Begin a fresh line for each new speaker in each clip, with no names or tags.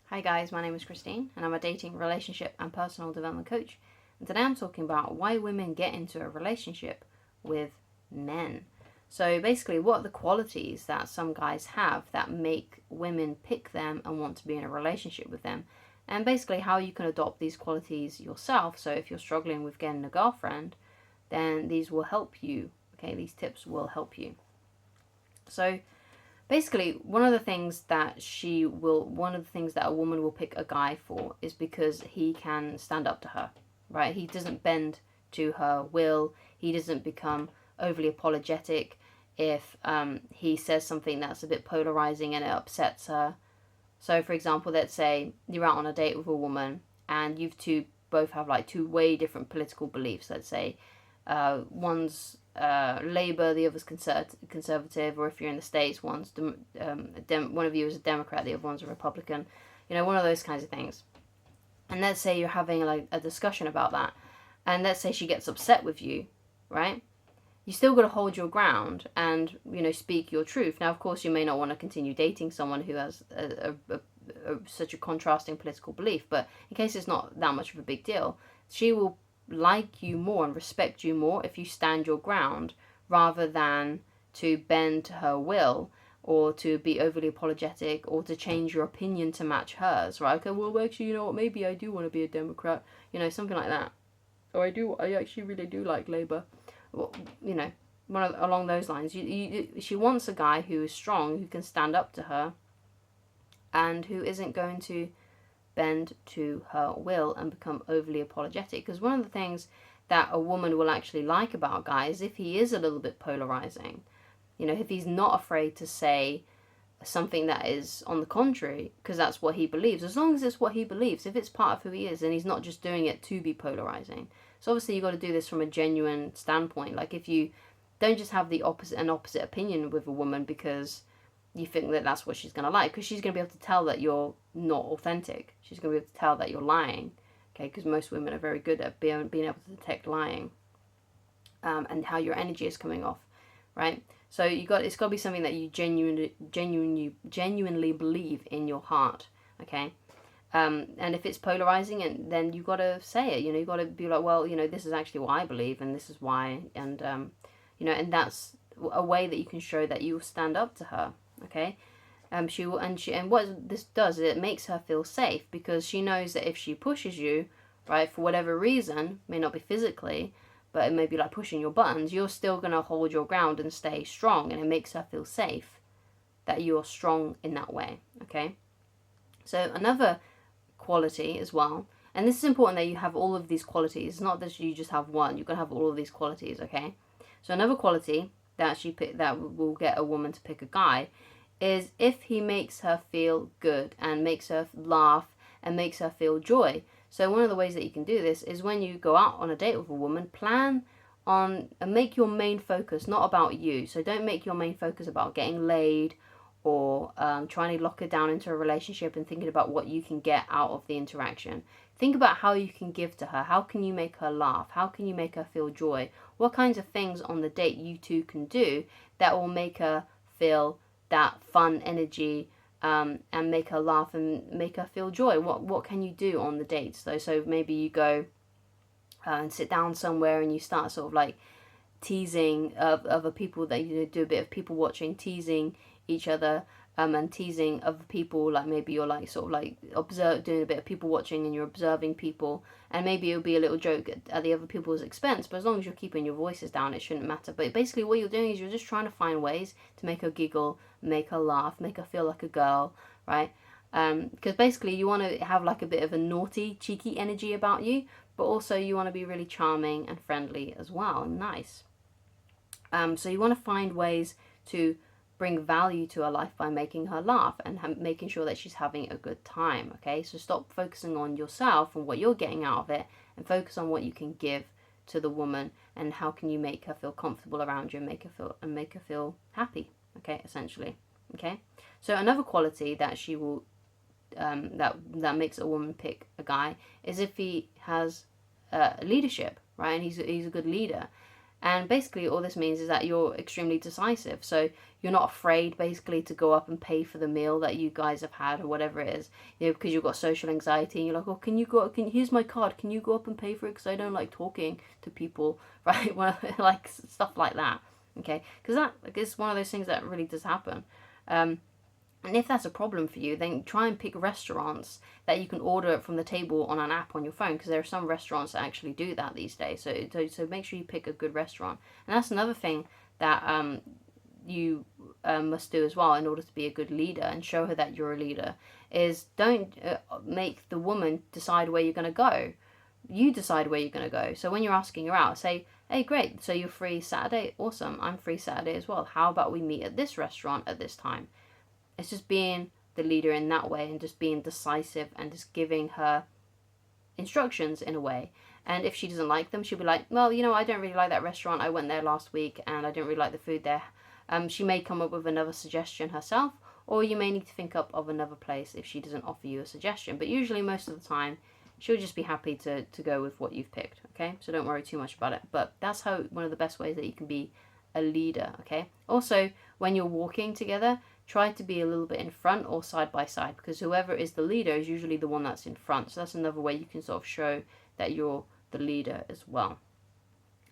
Hi guys, my name is Christine and I'm a dating, relationship and personal development coach. And today I'm talking about why women get into a relationship with men. So basically, what are the qualities that some guys have that make women pick them and want to be in a relationship with them? And basically how you can adopt these qualities yourself. So if you're struggling with getting a girlfriend, then these will help you. Okay, these tips will help you. So basically, one of the things that a woman will pick a guy for is because he can stand up to her, right? He doesn't bend to her will. He doesn't become overly apologetic if he says something that's a bit polarizing and it upsets her. So, for example, let's say you're out on a date with a woman and you two both have like two way different political beliefs. Let's say one's Labour, the other's conservative, or if you're in the States, one of you is a Democrat, the other one's a Republican. You know, one of those kinds of things. And let's say you're having like a discussion about that, and let's say she gets upset with you, right? You still got to hold your ground and speak your truth. Now, of course, you may not want to continue dating someone who has such a contrasting political belief, but in case it's not that much of a big deal, she will like you more and respect you more if you stand your ground rather than to bend to her will or to be overly apologetic or to change your opinion to match hers, right? Okay, well, actually, you know what, maybe I do want to be a Democrat, something like that. Or I actually really do like Labour. Well, along those lines. She wants a guy who is strong, who can stand up to her, and who isn't going to bend to her will and become overly apologetic. Because one of the things that a woman will actually like about a guy is if he is a little bit polarizing. If he's not afraid to say something that is on the contrary, because that's what he believes. As long as it's what he believes, if it's part of who he is, and he's not just doing it to be polarizing. So obviously you've got to do this from a genuine standpoint. Like if you don't just have an opposite opinion with a woman because you think that that's what she's going to like, because she's going to be able to tell that you're not authentic. She's going to be able to tell that you're lying, okay, because most women are very good at being able to detect lying and how your energy is coming off, right? So it's got to be something that you genuinely believe in your heart, okay? And if it's polarizing, and then you got to say it. You got to be like, well, this is actually what I believe, and this is why, and and that's a way that you can show that you will stand up to her, okay? And what this does is it makes her feel safe because she knows that if she pushes you, right, for whatever reason, may not be physically, but it may be like pushing your buttons, you're still going to hold your ground and stay strong, and it makes her feel safe that you're strong in that way, okay? So another quality as well, and this is important that you have all of these qualities. It's not that you just have one, you're going to have all of these qualities, okay? So another quality that will get a woman to pick a guy is if he makes her feel good and makes her laugh and makes her feel joy. So one of the ways that you can do this is when you go out on a date with a woman, plan on and make your main focus not about you. So don't make your main focus about getting laid or trying to lock her down into a relationship and thinking about what you can get out of the interaction. Think about how you can give to her. How can you make her laugh? How can you make her feel joy? What kinds of things on the date you two can do that will make her feel that fun energy and make her laugh and make her feel joy? What can you do on the dates though? So maybe you go and sit down somewhere and you start sort of like teasing of other people, that you do a bit of people watching, teasing each other and teasing other people. Like maybe you're like sort of like doing a bit of people watching and you're observing people, and maybe it'll be a little joke at the other people's expense, but as long as you're keeping your voices down, it shouldn't matter. But basically what you're doing is you're just trying to find ways to make her giggle, make her laugh, make her feel like a girl, right? Because basically you want to have like a bit of a naughty, cheeky energy about you, but also you want to be really charming and friendly as well, and nice. So you want to find ways to bring value to her life by making her laugh and making sure that she's having a good time, okay? So stop focusing on yourself and what you're getting out of it, and focus on what you can give to the woman and how can you make her feel comfortable around you and make her feel happy, okay, essentially, okay? So another quality that she will that makes a woman pick a guy is if he has leadership, right? And he's a good leader. And basically all this means is that you're extremely decisive. So you're not afraid basically to go up and pay for the meal that you guys have had or whatever it is, because you've got social anxiety and you're like, oh, here's my card, can you go up and pay for it, because I don't like talking to people, right? Well, like stuff like that, okay? Because that is one of those things that really does happen. And if that's a problem for you, then try and pick restaurants that you can order from the table on an app on your phone, because there are some restaurants that actually do that these days. So make sure you pick a good restaurant. And that's another thing that you must do as well in order to be a good leader and show her that you're a leader, is don't make the woman decide where you're going to go. You decide where you're going to go. So when you're asking her out, say, hey, great, so you're free Saturday? Awesome, I'm free Saturday as well. How about we meet at this restaurant at this time? It's just being the leader in that way and just being decisive and just giving her instructions in a way. And if she doesn't like them, she'll be like, well, I don't really like that restaurant. I went there last week and I didn't really like the food there. She may come up with another suggestion herself, or you may need to think up of another place if she doesn't offer you a suggestion. But usually most of the time, she'll just be happy to go with what you've picked, okay? So don't worry too much about it. But that's one of the best ways that you can be a leader, okay? Also, when you're walking together, try to be a little bit in front or side by side, because whoever is the leader is usually the one that's in front. So that's another way you can sort of show that you're the leader as well,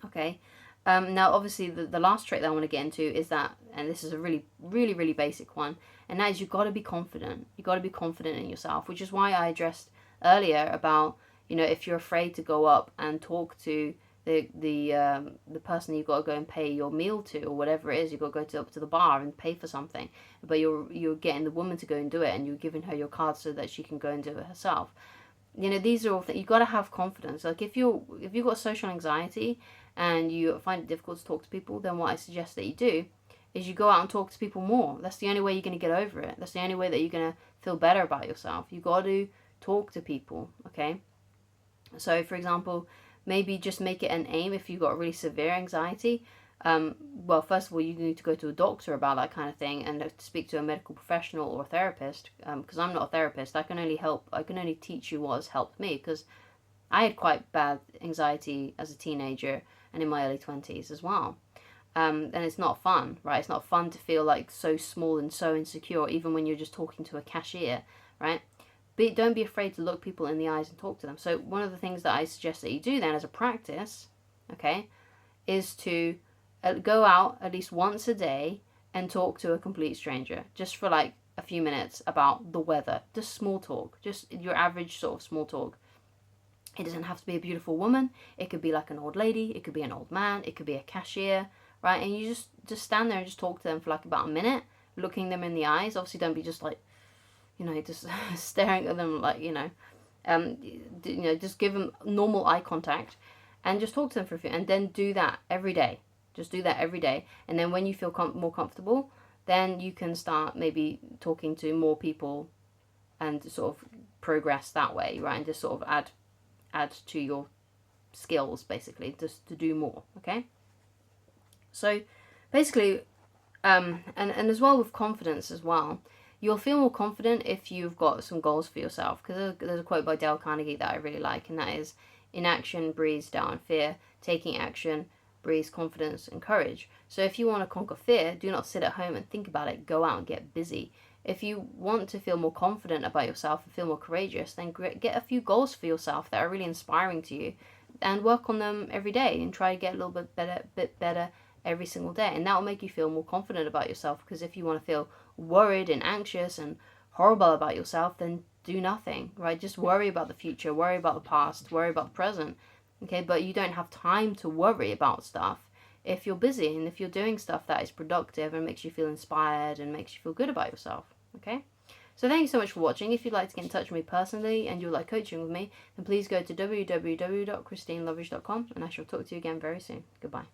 okay? Now, obviously, the last trait that I want to get into is that, and this is a really, really, really basic one, and that is you've got to be confident. You've got to be confident in yourself, which is why I addressed earlier about, if you're afraid to go up and talk to the person you've got to go and pay your meal to, or whatever it is, you've got to go up to the bar and pay for something, but you're getting the woman to go and do it, and you're giving her your card so that she can go and do it herself. These are all things, you've got to have confidence. Like if you've got social anxiety and you find it difficult to talk to people, then what I suggest that you do is you go out and talk to people more. That's the only way you're going to get over it. That's the only way that you're going to feel better about yourself. You've got to talk to people, okay? So, for example, maybe just make it an aim if you've got really severe anxiety. Well, first of all, you need to go to a doctor about that kind of thing and speak to a medical professional or a therapist, because I'm not a therapist. I can only teach you what has helped me, because I had quite bad anxiety as a teenager and in my early 20s as well. And it's not fun, right? It's not fun to feel like so small and so insecure, even when you're just talking to a cashier, right? But don't be afraid to look people in the eyes and talk to them. So one of the things that I suggest that you do then as a practice, okay, is to go out at least once a day and talk to a complete stranger, just for like a few minutes about the weather. Just small talk, just your average sort of small talk. It doesn't have to be a beautiful woman. It could be like an old lady. It could be an old man. It could be a cashier, right? And you just stand there and just talk to them for like about a minute, looking them in the eyes. Obviously, don't be just like, just staring at them like, just give them normal eye contact and just talk to them for a few, and then do that every day. Just do that every day. And then when you feel more comfortable, then you can start maybe talking to more people and sort of progress that way, right? And just sort of add to your skills, basically, just to do more, okay? So basically, and as well with confidence as well, you'll feel more confident if you've got some goals for yourself, because there's a quote by Dale Carnegie that I really like, and that is, inaction breeds down fear, taking action breeds confidence and courage. So if you want to conquer fear, do not sit at home and think about it, go out and get busy. If you want to feel more confident about yourself and feel more courageous, then get a few goals for yourself that are really inspiring to you and work on them every day and try to get a little bit better every single day. And that will make you feel more confident about yourself, because if you want to feel worried and anxious and horrible about yourself, then do nothing, right? Just worry about the future, worry about the past, worry about the present, okay? But you don't have time to worry about stuff if you're busy and if you're doing stuff that is productive and makes you feel inspired and makes you feel good about yourself, okay? So thank you so much for watching. If you'd like to get in touch with me personally and you'd like coaching with me, then please go to www.christinelovage.com, and I shall talk to you again very soon. Goodbye.